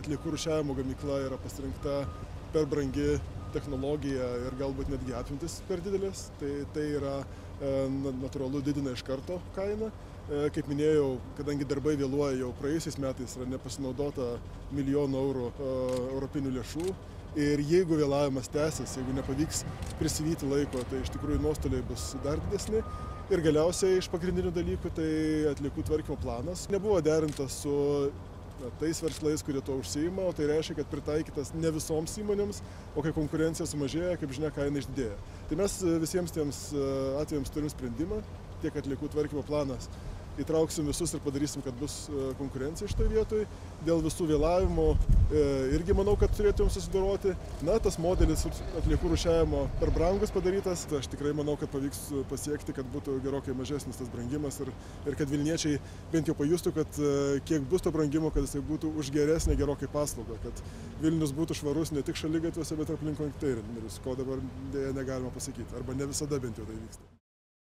atliekų rūšiavimo gamykla yra pasirinkta per brangi technologija ir galbūt netgi apimtis per didelės, tai yra natūralu didina iš karto kainą. Kaip minėjau, kadangi darbai vėluoja, jau praėjusiais metais yra nepasinaudota milijonų eurų europinių lėšų ir jeigu vėlavimas tęsis, jeigu nepavyks prisivyti laiko, tai iš tikrųjų nuostoliai bus dar didesni. Ir galiausiai iš pagrindinių dalykų tai atliekų tvarkymo planas nebuvo derintas su tais verslais, kurie to užsiima, o tai reiškia, kad pritaikytas ne visoms įmonėms, o kai konkurencija sumažėja, kaip žinia, kaina išdidėja. Tai mes visiems tiems atvejams turim sprendimą, tiek atliekų tvarkymo planas. Įtrauksim visus ir padarysim, kad bus konkurencija šitoje vietoje. Dėl visų vėlavimų irgi manau, kad turėtumėm susidoroti. Na, tas modelis atliekų rūšiavimo per brangus padarytas. Aš tikrai manau, kad pavyks pasiekti, kad būtų gerokai mažesnis tas brangimas ir kad vilniečiai bent jau pajustų, kad kiek bus to brangimo, kad jisai būtų už geresnę gerokai paslaugą, kad Vilnius būtų švarus ne tik šaligatviuose, bet ir aplink konteinerius, ko dabar dėja negalima pasakyti, arba ne visada bent jau tai vyksta.